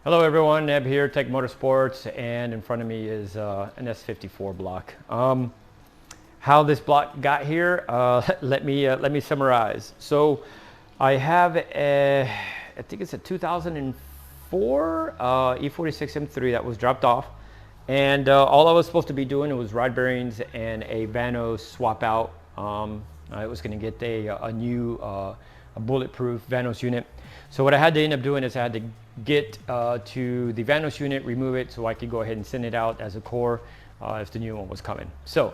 Hello everyone, Neb here, Tech Motorsports, and in front of me is an S54 block. How this block got here, let me summarize. So I have I think it's a 2004 E46 M3 that was dropped off, and all I was supposed to be doing was rod bearings and a VANOS swap out. I was going to get a new a bulletproof VANOS unit. So what I had to end up doing is I had to get to the VANOS unit, remove it so I could go ahead and send it out as a core if the new one was coming. So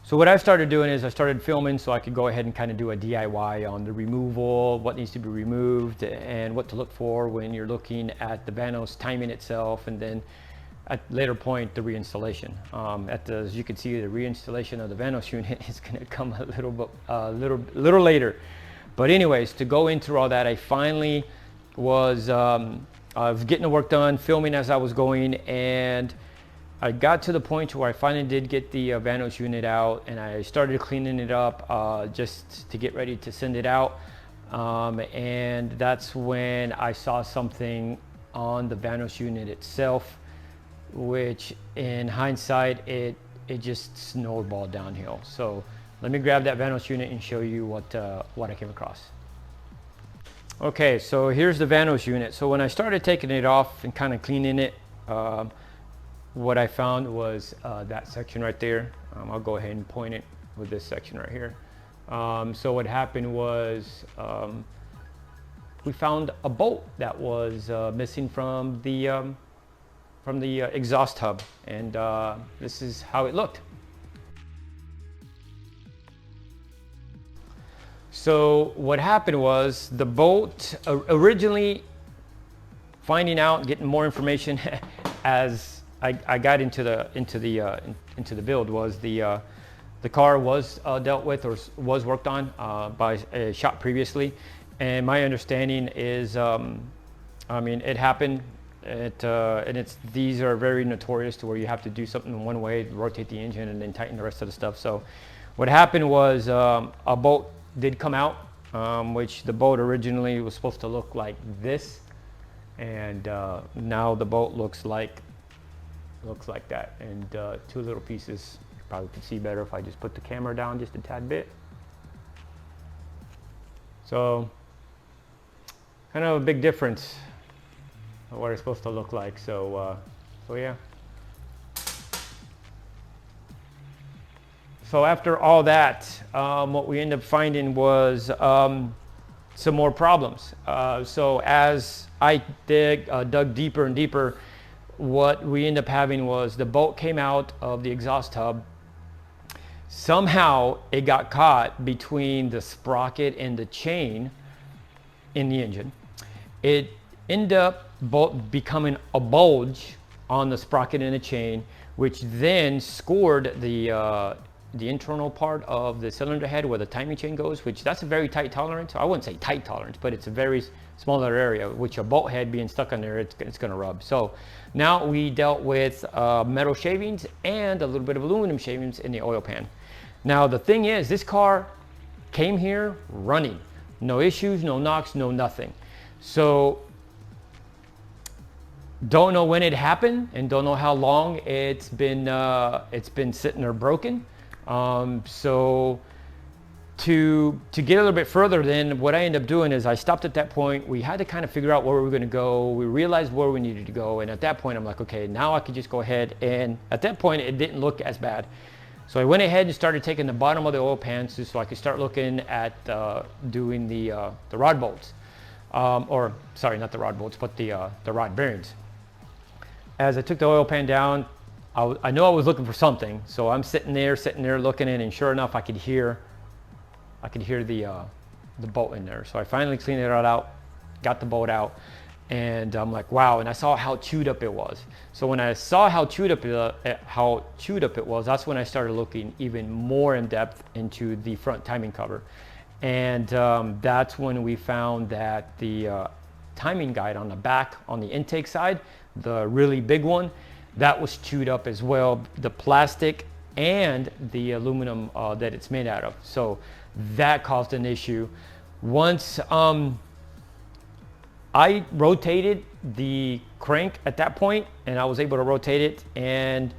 what I started doing is I started filming so I could go ahead and kind of do a DIY on the removal, what needs to be removed, and what to look for when you're looking at the VANOS timing itself, and then at a later point the reinstallation. As you can see, the reinstallation of the VANOS unit is going to come a little later. But anyways, to go into all that, I finally was getting the work done, filming as I was going, and I got to the point where I finally did get the VANOS unit out, and I started cleaning it up just to get ready to send it out. And that's when I saw something on the VANOS unit itself, which in hindsight, it just snowballed downhill. So let me grab that VANOS unit and show you what I came across. Okay, so here's the VANOS unit. So when I started taking it off and kind of cleaning it, what I found was that section right there. I'll go ahead and point it with this section right here. So what happened was we found a bolt that was missing from the exhaust hub, and this is how it looked. So what happened was the bolt, originally finding out, getting more information as I got into the build, was the car was dealt with or was worked on by a shop previously, and my understanding is, I mean, it happened. And these are very notorious to where you have to do something in one way, rotate the engine, and then tighten the rest of the stuff. So what happened was a bolt did come out, which the bolt originally was supposed to look like this, and now the bolt looks like that, and two little pieces. You probably could see better if I just put the camera down just a tad bit. So kind of a big difference of what it's supposed to look like. So yeah. So after all that, what we ended up finding was some more problems. So as I dug deeper and deeper, what we ended up having was the bolt came out of the exhaust hub. Somehow it got caught between the sprocket and the chain in the engine. It ended up becoming a bulge on the sprocket and the chain, which then scored the internal part of the cylinder head where the timing chain goes, which that's a very tight tolerance. I wouldn't say tight tolerance, but it's a very smaller area, which a bolt head being stuck on there, it's going to rub. So now we dealt with metal shavings and a little bit of aluminum shavings in the oil pan. Now the thing is, this car came here running, no issues, no knocks, no nothing. So don't know when it happened, and don't know how long it's been sitting there broken. So to get a little bit further, then what I ended up doing is I stopped at that point. We had to kind of figure out where we were going to go. We realized where we needed to go, and at that point I'm like, okay, now I could just go ahead, and at that point it didn't look as bad. So I went ahead and started taking the bottom of the oil pans so I could start looking at doing the rod bolts, or sorry, not the rod bolts, but the rod bearings. As I took the oil pan down, I know I was looking for something, so I'm sitting there looking in, and sure enough, I could hear the bolt in there. So I finally cleaned it all out, got the bolt out, and I'm like, wow! And I saw how chewed up it was. So when I saw how chewed up it was, that's when I started looking even more in depth into the front timing cover, and that's when we found that the timing guide on the back, on the intake side, the really big one, that was chewed up as well, the plastic and the aluminum that it's made out of. So that caused an issue. Once I rotated the crank at that point, and I was able to rotate it and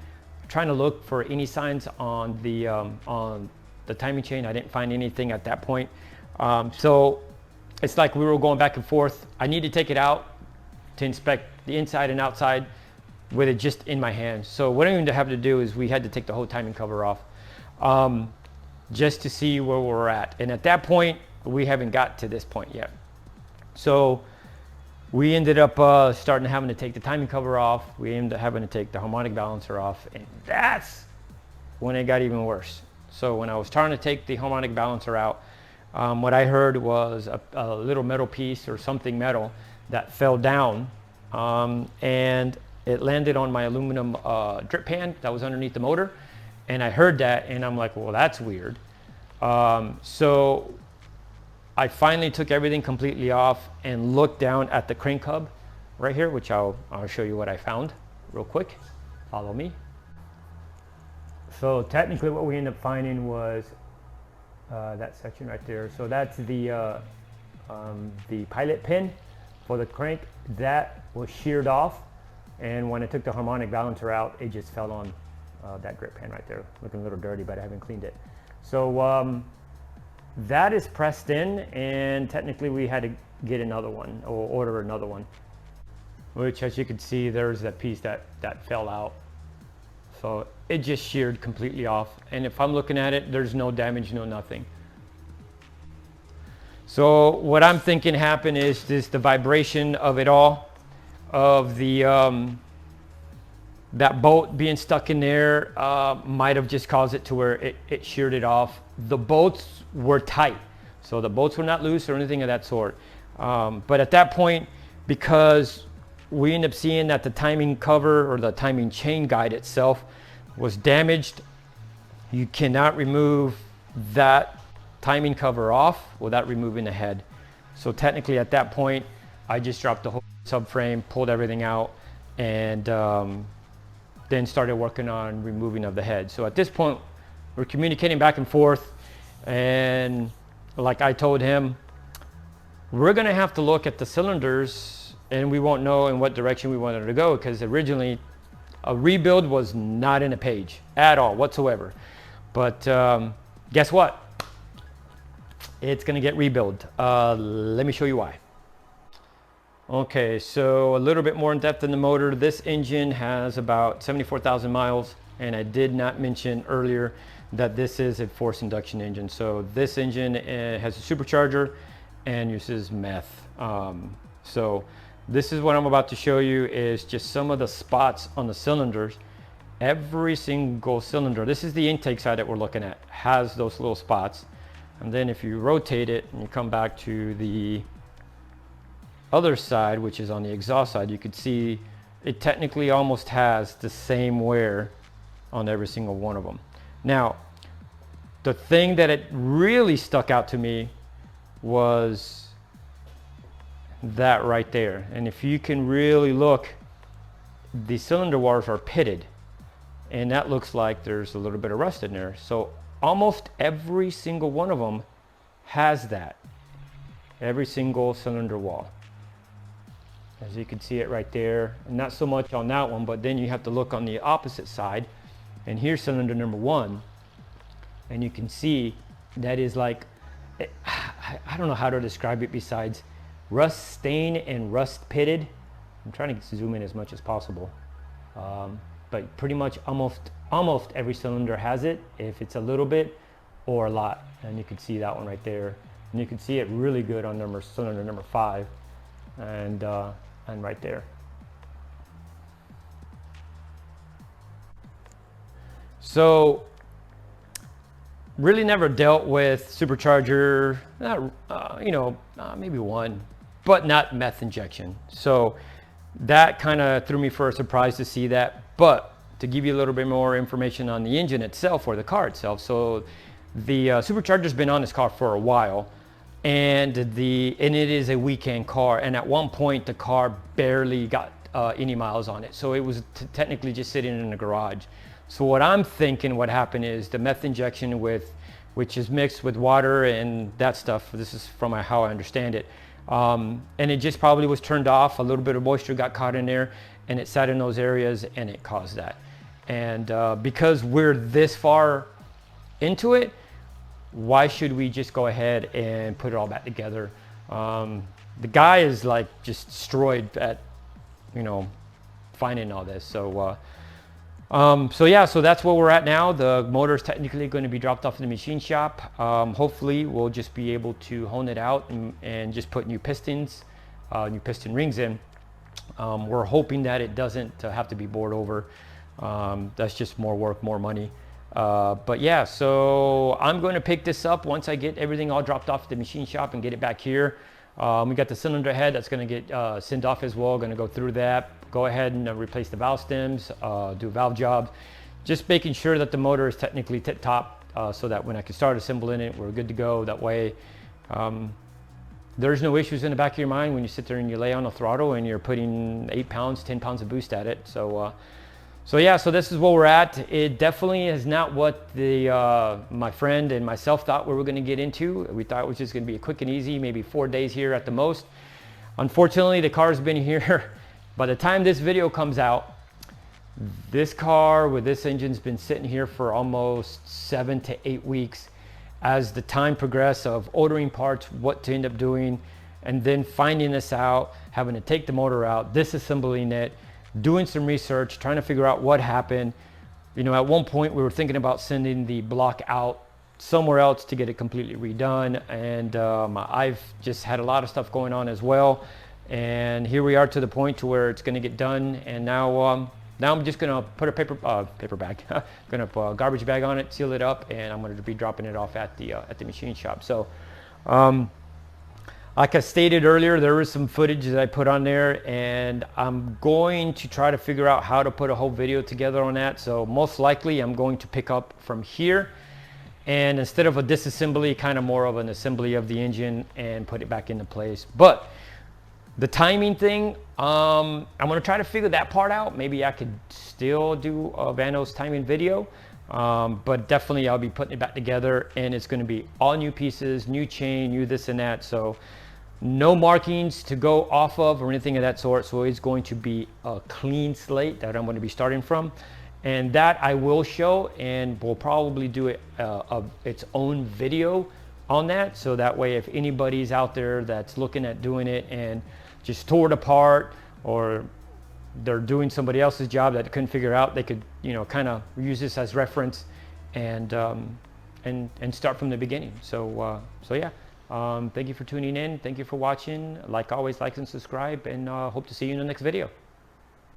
trying to look for any signs on the timing chain. I didn't find anything at that point. So it's like we were going back and forth. I need to take it out to inspect the inside and outside with it just in my hand. So what I even have to do is we had to take the whole timing cover off just to see where we're at. And at that point, we haven't got to this point yet. So we ended up starting having to take the timing cover off. We ended up having to take the harmonic balancer off, and that's when it got even worse. So when I was trying to take the harmonic balancer out, what I heard was a little metal piece or something metal that fell down, and it landed on my aluminum drip pan that was underneath the motor. And I heard that, and I'm like, well, that's weird. So I finally took everything completely off and looked down at the crank hub right here, which I'll show you what I found real quick. Follow me. So technically what we ended up finding was that section right there. So that's the pilot pin for the crank that was sheared off. And when I took the harmonic balancer out, it just fell on that grip pan right there, looking a little dirty, but I haven't cleaned it. So that is pressed in, and technically we had to get another one or order another one, which, as you can see, there's that piece that fell out. So it just sheared completely off, and if I'm looking at it, there's no damage, no nothing. So what I'm thinking happened is just the vibration of it all, of the that bolt being stuck in there might have just caused it to where it sheared it off. The bolts were tight, so the bolts were not loose or anything of that sort. But at that point, because we ended up seeing that the timing cover or the timing chain guide itself was damaged, you cannot remove that timing cover off without removing the head. So technically at that point, I just dropped the whole subframe, pulled everything out, and then started working on removing of the head. So at this point, we're communicating back and forth, and like I told him, we're gonna have to look at the cylinders, and we won't know in what direction we wanted to go, because originally a rebuild was not in a page at all whatsoever. But guess what? It's gonna get rebuilt. Let me show you why. Okay, so a little bit more in depth in the motor. This engine has about 74,000 miles, and I did not mention earlier that this is a forced induction engine. So this engine has a supercharger and uses meth. So this is what I'm about to show you is just some of the spots on the cylinders. Every single cylinder, this is the intake side that we're looking at, has those little spots. And then if you rotate it and you come back to the other side, which is on the exhaust side, you could see it technically almost has the same wear on every single one of them. Now, the thing that it really stuck out to me was that right there. And if you can really look, the cylinder walls are pitted, and that looks like there's a little bit of rust in there. So almost every single one of them has that, every single cylinder wall. As you can see it right there, and not so much on that one, but then you have to look on the opposite side, and here's cylinder number 1, and you can see that is like, I don't know how to describe it besides rust stain and rust pitted. I'm trying to zoom in as much as possible, but pretty much almost every cylinder has it, if it's a little bit or a lot. And you can see that one right there, and you can see it really good on cylinder number 5, and right there. So really never dealt with supercharger, maybe one, but not meth injection. So that kind of threw me for a surprise to see that. But to give you a little bit more information on the engine itself, or the car itself, so the supercharger's been on this car for a while, and it is a weekend car, and at one point the car barely got any miles on it, so it was technically just sitting in the garage. So what I'm thinking what happened is the meth injection, which is mixed with water and that stuff, this is from how I understand it, And it just probably was turned off. A little bit of moisture got caught in there, and it sat in those areas, and it caused that. And because we're this far into it, why should we just go ahead and put it all back together? The guy is like just destroyed at, finding all this. So yeah, so that's where we're at now. The motor is technically going to be dropped off in the machine shop. Hopefully we'll just be able to hone it out and just put new pistons, new piston rings in. We're hoping that it doesn't have to be bored over. That's just more work, more money. But yeah, so I'm going to pick this up once I get everything all dropped off at the machine shop and get it back here. We got the cylinder head that's going to get sent off as well. Going to go through that, go ahead and replace the valve stems, do valve jobs, just making sure that the motor is technically tip top, so that when I can start assembling it, we're good to go. That way there's no issues in the back of your mind when you sit there and you lay on the throttle and you're putting 8 pounds, 10 pounds of boost at it. So yeah, so this is where we're at. It definitely is not what my friend and myself thought we were going to get into. We thought it was just going to be a quick and easy, maybe 4 days here at the most. Unfortunately, the car's been here. By the time this video comes out, this car with this engine's been sitting here for almost 7 to 8 weeks. As the time progressed of ordering parts, what to end up doing, and then finding this out, having to take the motor out, disassembling it, doing some research, trying to figure out what happened. At one point we were thinking about sending the block out somewhere else to get it completely redone, and I've just had a lot of stuff going on as well, and here we are to the point to where it's going to get done. And now I'm just going to put a paper bag gonna put a garbage bag on it, seal it up, and I'm going to be dropping it off at the machine shop. So like I stated earlier, there was some footage that I put on there, and I'm going to try to figure out how to put a whole video together on that. So most likely I'm going to pick up from here, and instead of a disassembly, kind of more of an assembly of the engine and put it back into place. But the timing thing, I'm going to try to figure that part out. Maybe I could still do a VANOS timing video. But definitely I'll be putting it back together, and it's going to be all new pieces, new chain, new this and that. So no markings to go off of or anything of that sort. So it's going to be a clean slate that I'm going to be starting from, and that I will show, and we'll probably do it its own video on that. So that way, if anybody's out there that's looking at doing it and just tore it apart, or they're doing somebody else's job that couldn't figure out, they could kind of use this as reference and start from the beginning. So yeah, thank you for tuning in, thank you for watching. Like always, like and subscribe, and hope to see you in the next video.